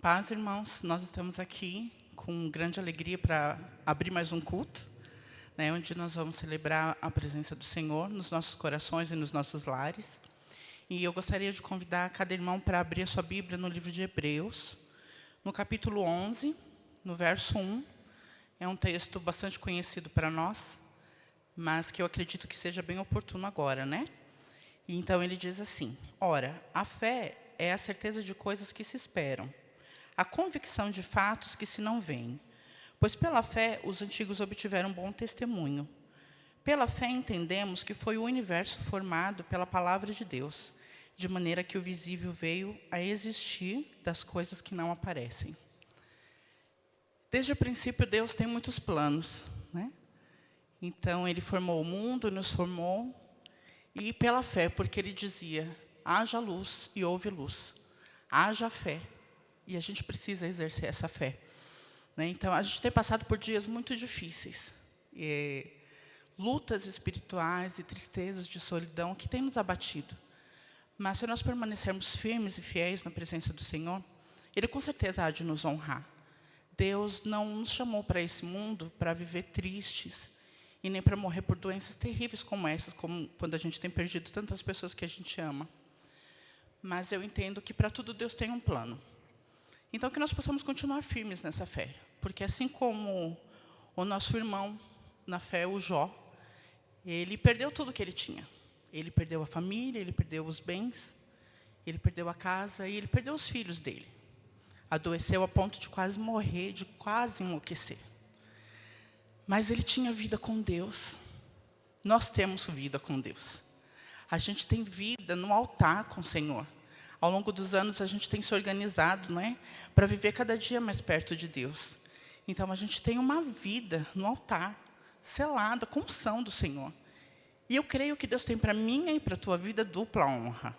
Paz, irmãos, nós estamos aqui com grande alegria para abrir mais um culto, onde nós vamos celebrar a presença do Senhor nos nossos corações e nos nossos lares. E eu gostaria de convidar cada irmão para abrir a sua Bíblia no livro de Hebreus, no capítulo 11, no verso 1. É um texto bastante conhecido para nós, mas que eu acredito que seja bem oportuno agora, E então ele diz assim: Ora, a fé é a certeza de coisas que se esperam, a convicção de fatos que se não veem. Pois pela fé os antigos obtiveram bom testemunho. Pela fé entendemos que foi o universo formado pela palavra de Deus, de maneira que o visível veio a existir das coisas que não aparecem. Desde o princípio, Deus tem muitos planos, Então, Ele formou o mundo, nos formou, e pela fé, porque Ele dizia: haja luz e houve luz. Haja fé. E a gente precisa exercer essa fé. Então, a gente tem passado por dias muito difíceis. Lutas espirituais e tristezas de solidão que têm nos abatido. Mas se nós permanecermos firmes e fiéis na presença do Senhor, Ele com certeza há de nos honrar. Deus não nos chamou para esse mundo para viver tristes e nem para morrer por doenças terríveis como essas, como quando a gente tem perdido tantas pessoas que a gente ama. Mas eu entendo que para tudo Deus tem um plano. Então, que nós possamos continuar firmes nessa fé. Porque assim como o nosso irmão na fé, o Jó, ele perdeu tudo que ele tinha. Ele perdeu a família, ele perdeu os bens, ele perdeu a casa e ele perdeu os filhos dele. Adoeceu a ponto de quase morrer, de quase enlouquecer. Mas ele tinha vida com Deus. Nós temos vida com Deus. A gente tem vida no altar com o Senhor. Ao longo dos anos, a gente tem se organizado, para viver cada dia mais perto de Deus. Então, a gente tem uma vida no altar, selada com unção do Senhor. E eu creio que Deus tem para mim e para a tua vida dupla honra.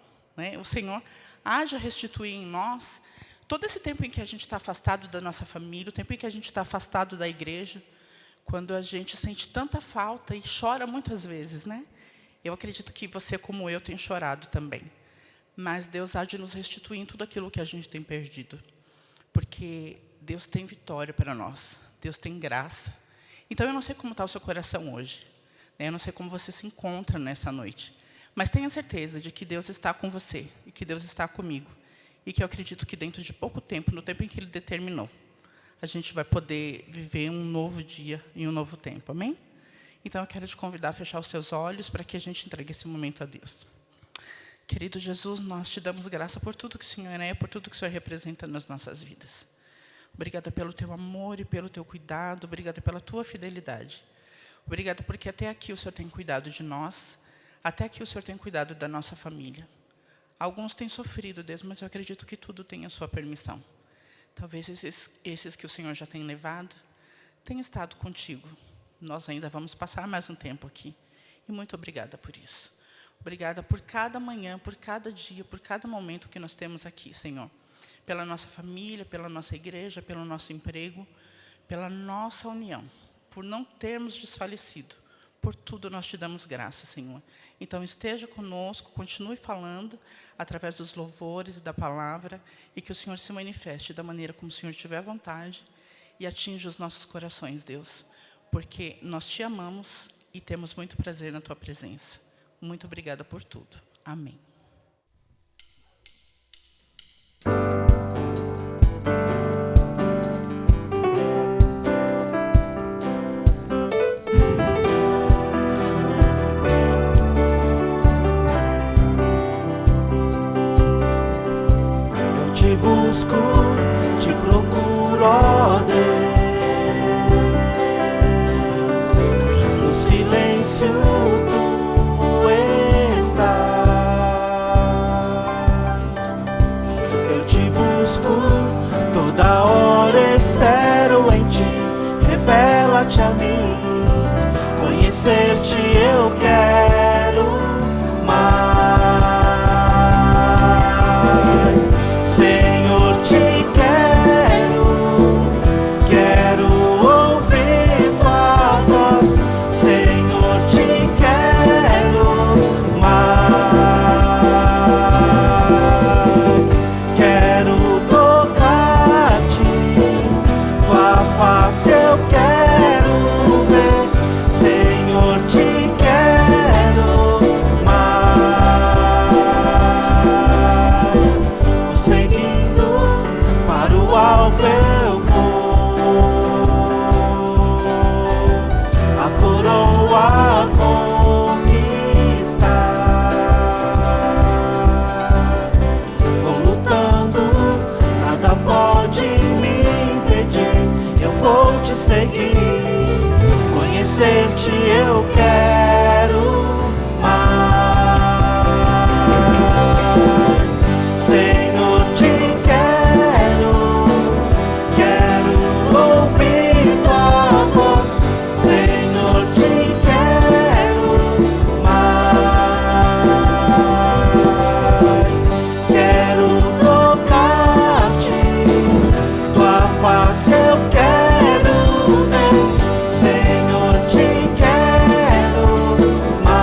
O Senhor haja restituir em nós todo esse tempo em que a gente está afastado da nossa família, o tempo em que a gente está afastado da igreja, quando a gente sente tanta falta e chora muitas vezes, Eu acredito que você, como eu, tem chorado também. Mas Deus há de nos restituir em tudo aquilo que a gente tem perdido. Porque Deus tem vitória para nós. Deus tem graça. Então, eu não sei como está o seu coração hoje. Eu não sei como você se encontra nessa noite. Mas tenha certeza de que Deus está com você. E que Deus está comigo. E que eu acredito que dentro de pouco tempo, no tempo em que Ele determinou, a gente vai poder viver um novo dia e um novo tempo. Amém? Então, eu quero te convidar a fechar os seus olhos para que a gente entregue esse momento a Deus. Querido Jesus, nós te damos graça por tudo que o Senhor é, por tudo que o Senhor representa nas nossas vidas. Obrigada pelo teu amor e pelo teu cuidado, obrigada pela tua fidelidade. Obrigada porque até aqui o Senhor tem cuidado de nós, até aqui o Senhor tem cuidado da nossa família. Alguns têm sofrido, Deus, mas eu acredito que tudo tem a sua permissão. Talvez esses que o Senhor já tem levado, tenham estado contigo. Nós ainda vamos passar mais um tempo aqui. E muito obrigada por isso. Obrigada por cada manhã, por cada dia, por cada momento que nós temos aqui, Senhor. Pela nossa família, pela nossa igreja, pelo nosso emprego, pela nossa união. Por não termos desfalecido. Por tudo nós te damos graça, Senhor. Então esteja conosco, continue falando através dos louvores e da palavra e que o Senhor se manifeste da maneira como o Senhor tiver vontade e atinja os nossos corações, Deus. Porque nós te amamos e temos muito prazer na tua presença. Muito obrigada por tudo. Amém. Eu te busco, te procuro, ó Deus. No silêncio tu estás. Eu te busco, toda hora espero em ti. Revela-te a mim, conhecer-te eu quero mais. Senhor, te quero ouvir tua voz. Senhor, te quero mais. Quero tocar conhecer-te eu quero mais. Senhor, te quero ouvir tua voz. Senhor, te quero mais. Quero tocar-te, tua face eu quero ver. Senhor, te quero mais.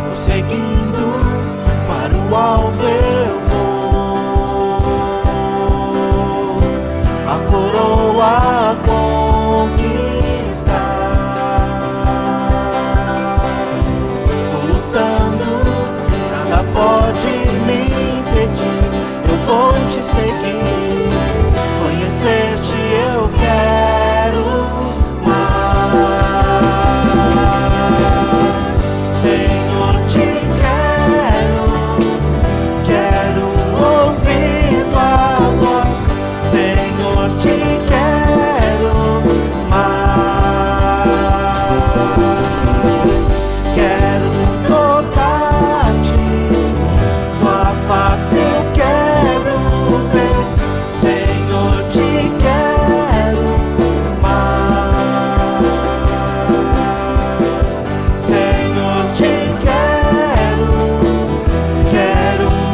Vou seguindo para o alvo eu vou, a coroa a conquistar. Vou lutando, nada pode me impedir. Eu vou te seguir, conhecer-te eu quero mais. Senhor, te quero ouvir tua voz. Senhor, te quero mais. Quero tocar-te, tua face eu quero ver. Senhor, te quero mais. Senhor, te quero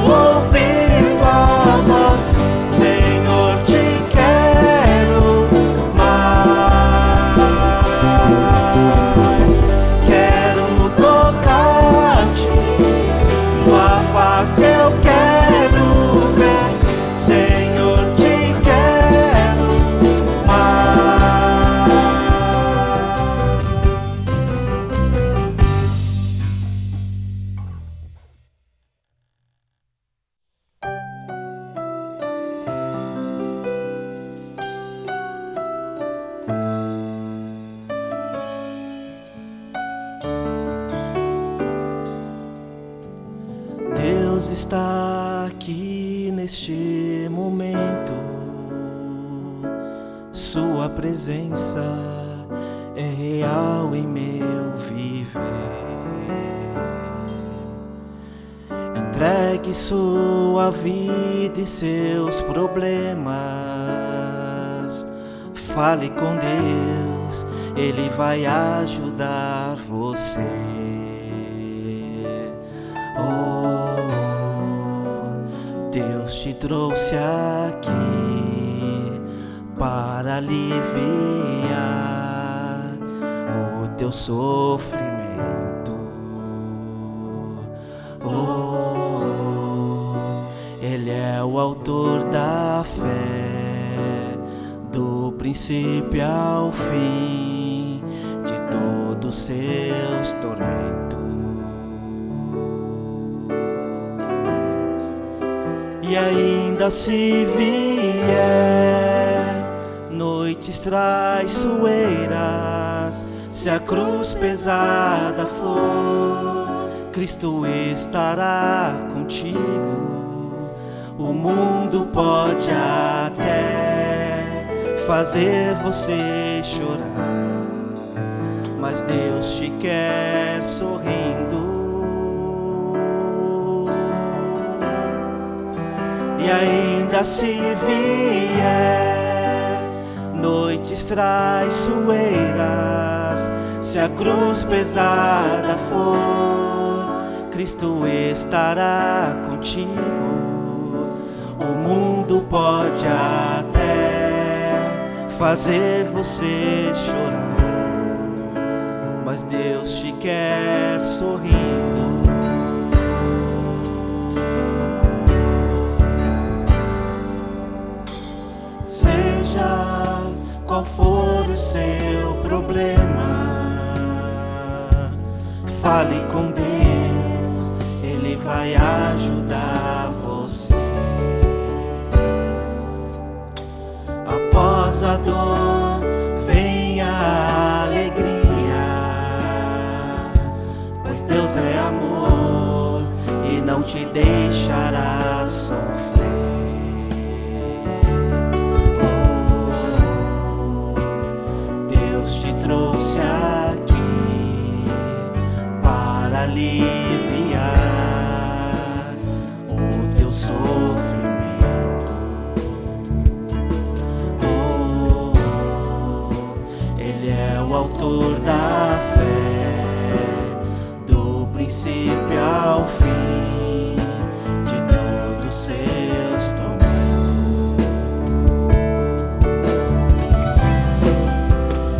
ouvir tua voz. Senhor, te quero mais. Quero tocar-te, tua face eu quero ver. Senhor, te quero mais. Deus está aqui neste momento. Sua presença é real em meu viver. Entregue sua vida e seus problemas. Fale com Deus, Ele vai ajudar você. Oh, Deus te trouxe aqui para aliviar o teu sofrimento. Oh, Ele é o autor da fé, do princípio ao fim de todos os seus tormentos. E ainda se vier noites traiçoeiras, se a cruz pesada for, Cristo estará contigo. O mundo pode até fazer você chorar, mas Deus te quer sorrindo. E ainda se vier noites traiçoeiras, se a cruz pesada for, Cristo estará contigo. O mundo pode até fazer você chorar, mas Deus te quer sorrindo. Qual for o seu problema, Fale com Deus, Ele vai ajudar você. Após a dor vem a alegria, pois Deus é amor e não te deixará sofrer. Deus te trouxe aqui para aliviar o teu sofrimento. Ele é o autor da fé, do princípio ao fim de todos os seus tormentos.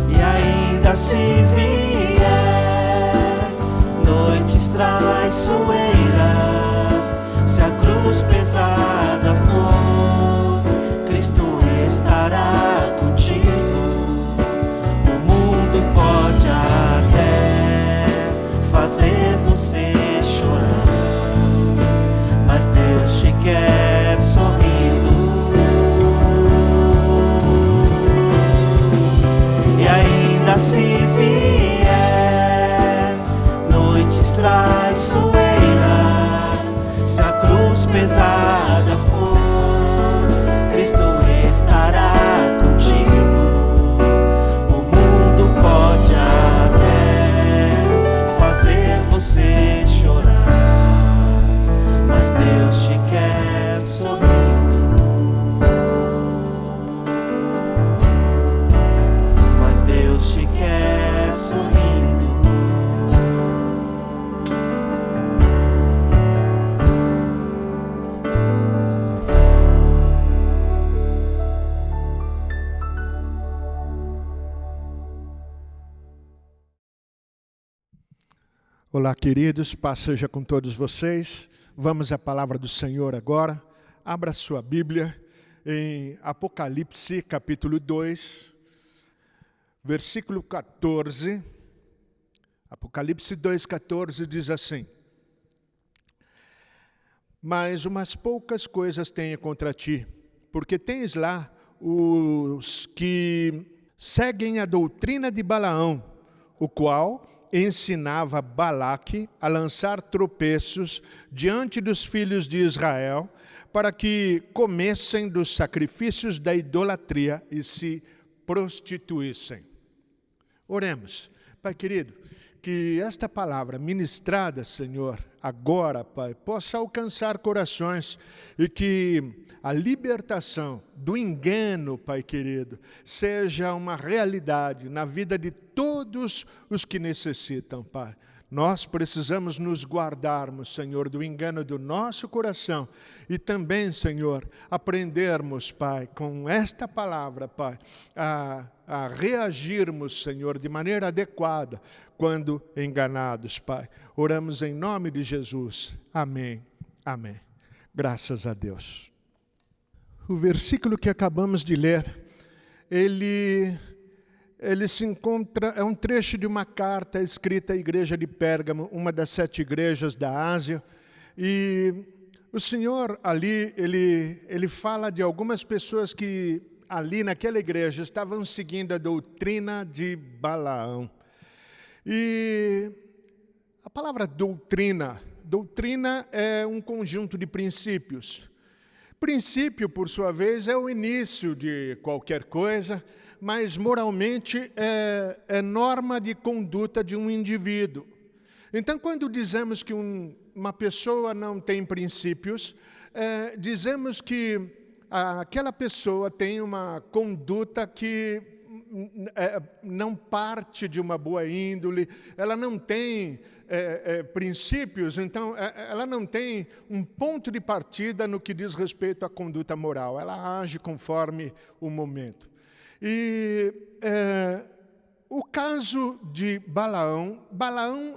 E ainda se vier noites traiçoeiras, se a cruz pesada for, Cristo estará contigo. O mundo pode até fazer você chorar, mas Deus te quer sorrindo. E ainda se vier noites traiçoeiras, se a cruz pesada for, Cristo estará contigo. O mundo pode até fazer você chorar, mas Deus te quer sorrindo. Mas Deus te quer sorrindo. Olá, queridos, paz seja com todos vocês. Vamos à palavra do Senhor agora. Abra sua Bíblia em Apocalipse, capítulo 2, versículo 14. Apocalipse 2,14 diz assim: mas umas poucas coisas tenho contra ti, porque tens lá os que seguem a doutrina de Balaão, o qual ensinava Balaque a lançar tropeços diante dos filhos de Israel, para que comessem dos sacrifícios da idolatria e se prostituíssem. Oremos. Pai querido, que esta palavra ministrada, Senhor, agora, Pai, possa alcançar corações e que a libertação do engano, Pai querido, seja uma realidade na vida de todos os que necessitam, Pai. Nós precisamos nos guardarmos, Senhor, do engano do nosso coração e também, Senhor, aprendermos, Pai, com esta palavra, Pai, a reagirmos, Senhor, de maneira adequada quando enganados, Pai. Oramos em nome de Jesus. Amém. Amém. Graças a Deus. O versículo que acabamos de ler, ele se encontra, é um trecho de uma carta escrita à igreja de Pérgamo, uma das 7 igrejas da Ásia, e o Senhor ali, ele fala de algumas pessoas que ali naquela igreja estavam seguindo a doutrina de Balaão. E a palavra doutrina é um conjunto de princípios. Princípio, por sua vez, é o início de qualquer coisa, mas moralmente é norma de conduta de um indivíduo. Então, quando dizemos que uma pessoa não tem princípios, dizemos que aquela pessoa tem uma conduta que não parte de uma boa índole, ela não tem princípios, então ela não tem um ponto de partida no que diz respeito à conduta moral, ela age conforme o momento. E o caso de Balaão,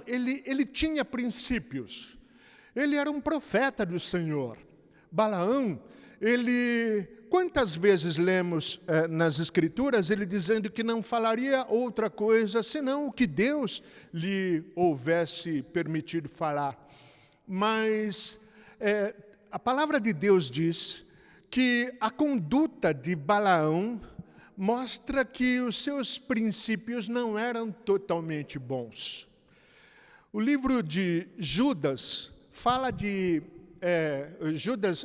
ele tinha princípios, ele era um profeta do Senhor. Balaão, quantas vezes lemos nas Escrituras ele dizendo que não falaria outra coisa senão o que Deus lhe houvesse permitido falar. Mas a palavra de Deus diz que a conduta de Balaão mostra que os seus princípios não eram totalmente bons. O livro de Judas fala de...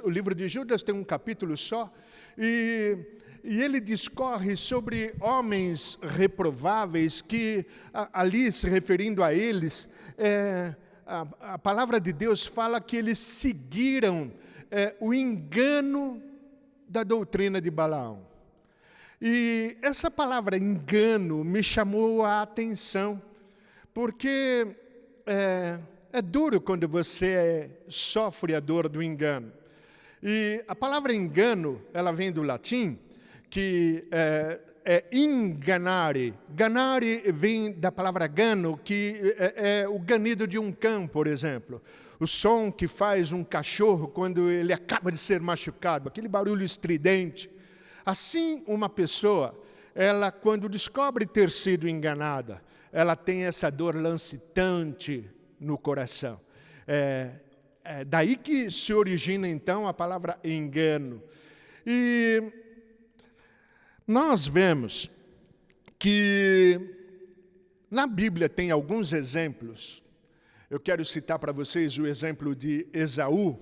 o livro de Judas tem um capítulo só, e ele discorre sobre homens reprováveis que, ali se referindo a eles, a palavra de Deus fala que eles seguiram o engano da doutrina de Balaão. E essa palavra engano me chamou a atenção, porque é duro quando você sofre a dor do engano. E a palavra engano, ela vem do latim, que é inganare. Ganare vem da palavra gano, que é o ganido de um cão, por exemplo. O som que faz um cachorro quando ele acaba de ser machucado, aquele barulho estridente. Assim, uma pessoa, ela quando descobre ter sido enganada, ela tem essa dor lancitante no coração. Daí que se origina, então, a palavra engano. E nós vemos que na Bíblia tem alguns exemplos. Eu quero citar para vocês o exemplo de Esaú,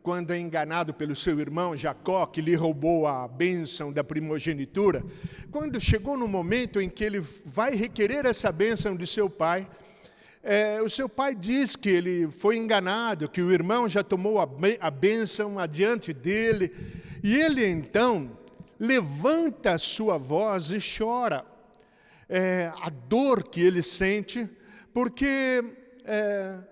quando é enganado pelo seu irmão Jacó, que lhe roubou a bênção da primogenitura. Quando chegou no momento em que ele vai requerer essa bênção de seu pai, o seu pai diz que ele foi enganado, que o irmão já tomou a bênção adiante dele. E ele, então, levanta a sua voz e chora. A dor que ele sente, porque,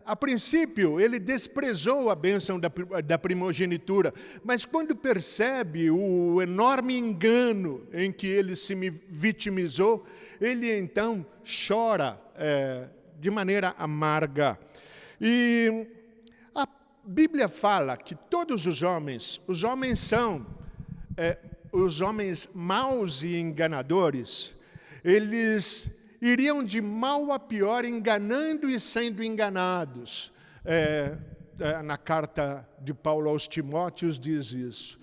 a princípio, ele desprezou a bênção da primogenitura. Mas quando percebe o enorme engano em que ele se vitimizou, ele, então, chora de maneira amarga. E a Bíblia fala que todos os homens são os homens maus e enganadores, eles iriam de mal a pior, enganando e sendo enganados. Na carta de Paulo aos Timóteos diz isso.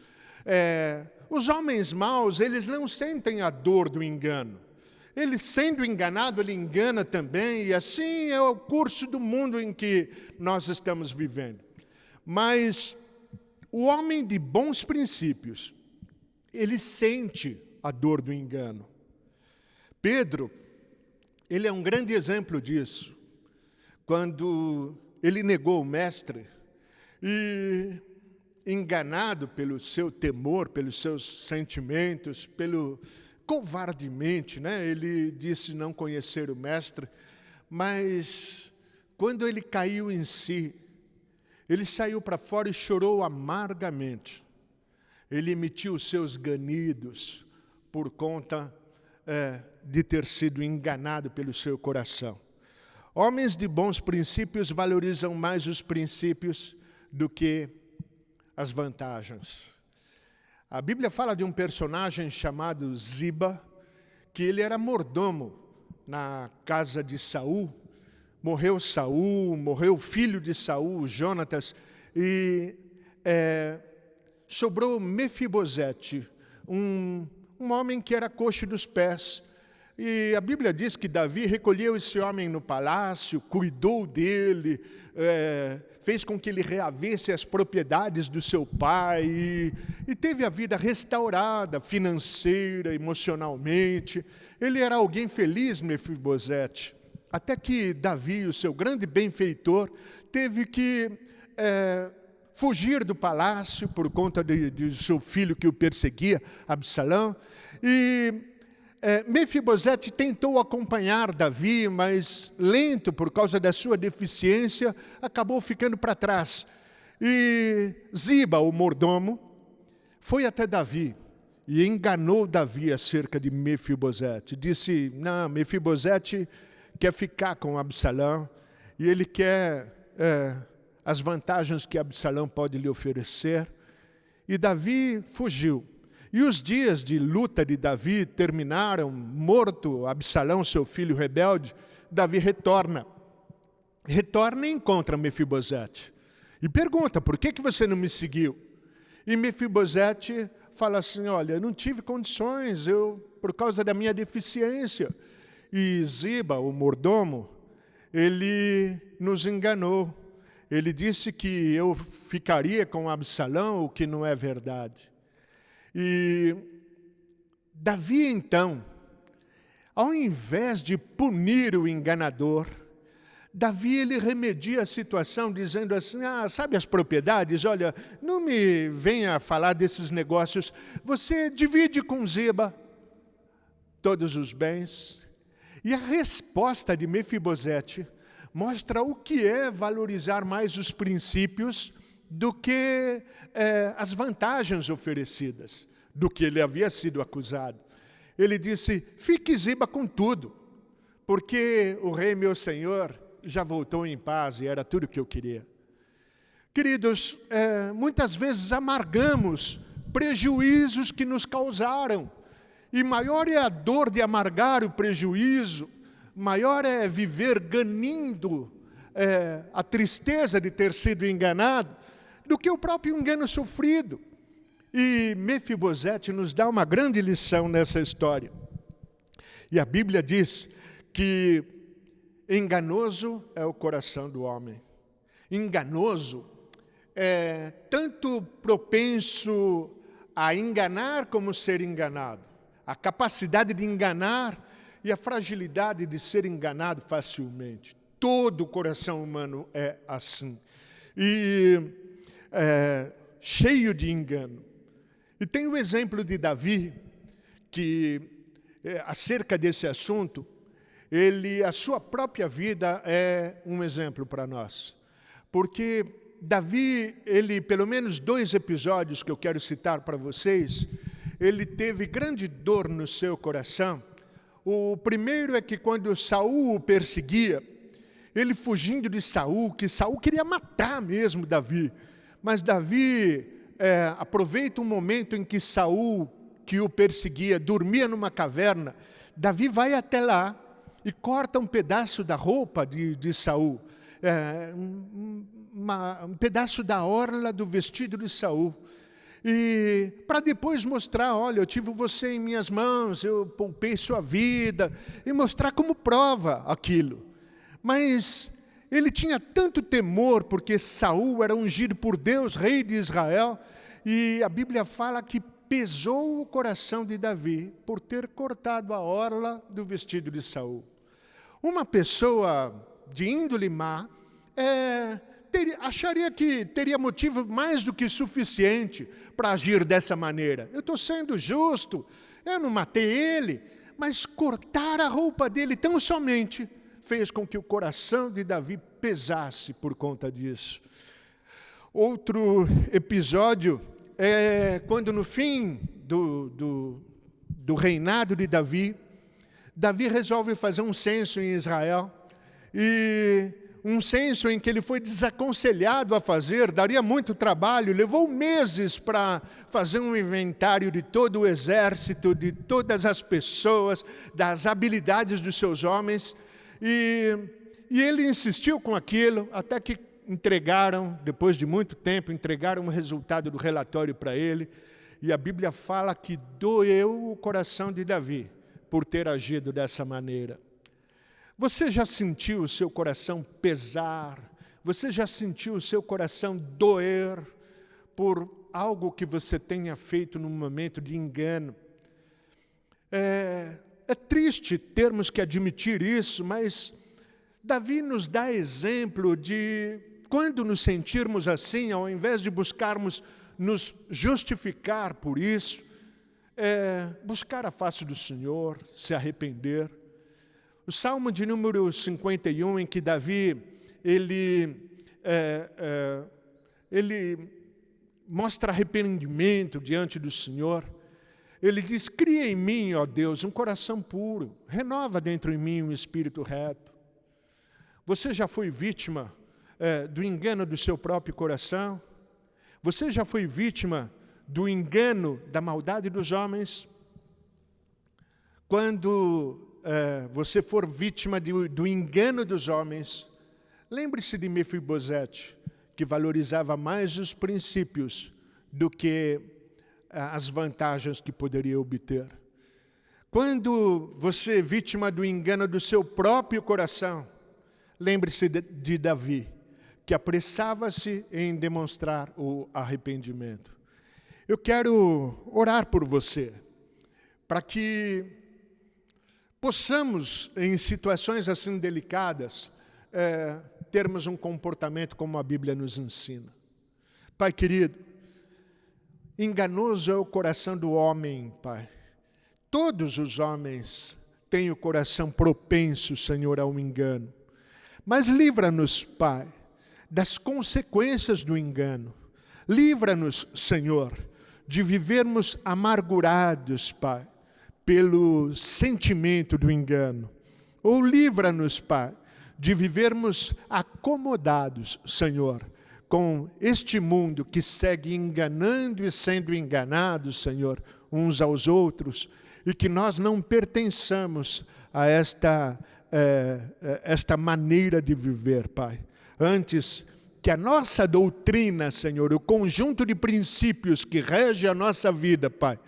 Os homens maus, eles não sentem a dor do engano. Ele, sendo enganado, ele engana também, e assim é o curso do mundo em que nós estamos vivendo. Mas o homem de bons princípios, ele sente a dor do engano. Pedro, ele é um grande exemplo disso. Quando ele negou o mestre, e enganado pelo seu temor, pelos seus sentimentos, covardemente, ele disse não conhecer o mestre, mas quando ele caiu em si, ele saiu para fora e chorou amargamente. Ele emitiu os seus ganidos por conta de ter sido enganado pelo seu coração. Homens de bons princípios valorizam mais os princípios do que as vantagens. A Bíblia fala de um personagem chamado Ziba, que ele era mordomo na casa de Saul. Morreu Saul, morreu o filho de Saul, Jonatas, e sobrou Mefibosete, um homem que era coxo dos pés. E a Bíblia diz que Davi recolheu esse homem no palácio, cuidou dele, fez com que ele reavesse as propriedades do seu pai e teve a vida restaurada, financeira, emocionalmente. Ele era alguém feliz, Mefibosete, até que Davi, o seu grande benfeitor, teve que fugir do palácio por conta de seu filho que o perseguia, Absalão, e Mefibosete tentou acompanhar Davi, mas lento por causa da sua deficiência, acabou ficando para trás. E Ziba, o mordomo, foi até Davi e enganou Davi acerca de Mefibosete. Disse, não, Mefibosete quer ficar com Absalão e ele quer as vantagens que Absalão pode lhe oferecer. E Davi fugiu. E os dias de luta de Davi terminaram, morto Absalão, seu filho rebelde. Davi retorna e encontra Mefibosete. E pergunta, por que você não me seguiu? E Mefibosete fala assim, olha, eu não tive condições, por causa da minha deficiência. E Ziba, o mordomo, ele nos enganou. Ele disse que eu ficaria com Absalão, o que não é verdade. E Davi, então, ao invés de punir o enganador, Davi ele remedia a situação dizendo assim, sabe as propriedades? Olha, não me venha falar desses negócios. Você divide com Ziba todos os bens. E a resposta de Mefibosete mostra o que é valorizar mais os princípios do que as vantagens oferecidas, do que ele havia sido acusado. Ele disse, fique Ziba com tudo, porque o rei meu senhor já voltou em paz e era tudo o que eu queria. Queridos, muitas vezes amargamos prejuízos que nos causaram, e maior é a dor de amargar o prejuízo, maior é viver ganindo a tristeza de ter sido enganado, do que o próprio engano sofrido. E Mefibosete nos dá uma grande lição nessa história. E a Bíblia diz que enganoso é o coração do homem. Enganoso é tanto propenso a enganar como ser enganado. A capacidade de enganar e a fragilidade de ser enganado facilmente. Todo o coração humano é assim. E cheio de engano. E tem o exemplo de Davi, que acerca desse assunto, a sua própria vida é um exemplo para nós. Porque Davi, pelo menos 2 episódios que eu quero citar para vocês, ele teve grande dor no seu coração. O primeiro é que quando Saul o perseguia, ele fugindo de Saul, que Saul queria matar mesmo Davi. Mas Davi aproveita um momento em que Saul, que o perseguia, dormia numa caverna. Davi vai até lá e corta um pedaço da roupa de Saul, um pedaço da orla do vestido de Saul. E para depois mostrar, olha, eu tive você em minhas mãos, eu poupei sua vida, e mostrar como prova aquilo. Mas ele tinha tanto temor, porque Saul era ungido por Deus, rei de Israel, e a Bíblia fala que pesou o coração de Davi por ter cortado a orla do vestido de Saul. Uma pessoa de índole má acharia que teria motivo mais do que suficiente para agir dessa maneira. Eu estou sendo justo, eu não matei ele, mas cortar a roupa dele tão somente fez com que o coração de Davi pesasse por conta disso. Outro episódio é quando no fim do reinado de Davi, Davi resolve fazer um censo em Israel, e um censo em que ele foi desaconselhado a fazer, daria muito trabalho, levou meses para fazer um inventário de todo o exército, de todas as pessoas, das habilidades dos seus homens, e ele insistiu com aquilo, até que entregaram, depois de muito tempo, entregaram o resultado do relatório para ele, e a Bíblia fala que doeu o coração de Davi por ter agido dessa maneira. Você já sentiu o seu coração pesar? Você já sentiu o seu coração doer por algo que você tenha feito num momento de engano? É triste termos que admitir isso, mas Davi nos dá exemplo de quando nos sentirmos assim, ao invés de buscarmos nos justificar por isso, buscar a face do Senhor, se arrepender. O Salmo de número 51, em que Davi, ele mostra arrependimento diante do Senhor. Ele diz, cria em mim, ó Deus, um coração puro, renova dentro em mim um espírito reto. Você já foi vítima do engano do seu próprio coração? Você já foi vítima do engano, da maldade dos homens. Quando você for vítima do engano dos homens, lembre-se de Mefibosete, que valorizava mais os princípios do que as vantagens que poderia obter. Quando você é vítima do engano do seu próprio coração, lembre-se de Davi, que apressava-se em demonstrar o arrependimento. Eu quero orar por você, para que possamos, em situações assim delicadas, termos um comportamento como a Bíblia nos ensina. Pai querido, enganoso é o coração do homem, Pai. Todos os homens têm o coração propenso, Senhor, ao engano. Mas livra-nos, Pai, das consequências do engano. Livra-nos, Senhor, de vivermos amargurados, Pai, pelo sentimento do engano. Ou livra-nos, Pai, de vivermos acomodados, Senhor, com este mundo que segue enganando e sendo enganado, Senhor, uns aos outros, e que nós não pertençamos a esta maneira de viver, Pai. Antes, que a nossa doutrina, Senhor, o conjunto de princípios que rege a nossa vida, Pai,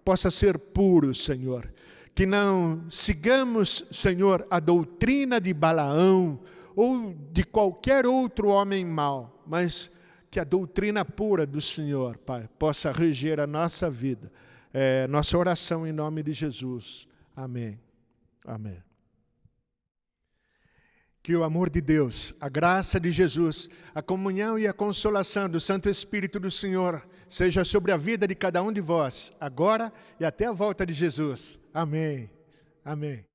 possa ser puro, Senhor. Que não sigamos, Senhor, a doutrina de Balaão ou de qualquer outro homem mau, mas que a doutrina pura do Senhor, Pai, possa reger a nossa vida. Nossa oração em nome de Jesus. Amém. Amém. Que o amor de Deus, a graça de Jesus, a comunhão e a consolação do Santo Espírito do Senhor seja sobre a vida de cada um de vós, agora e até a volta de Jesus. Amém. Amém.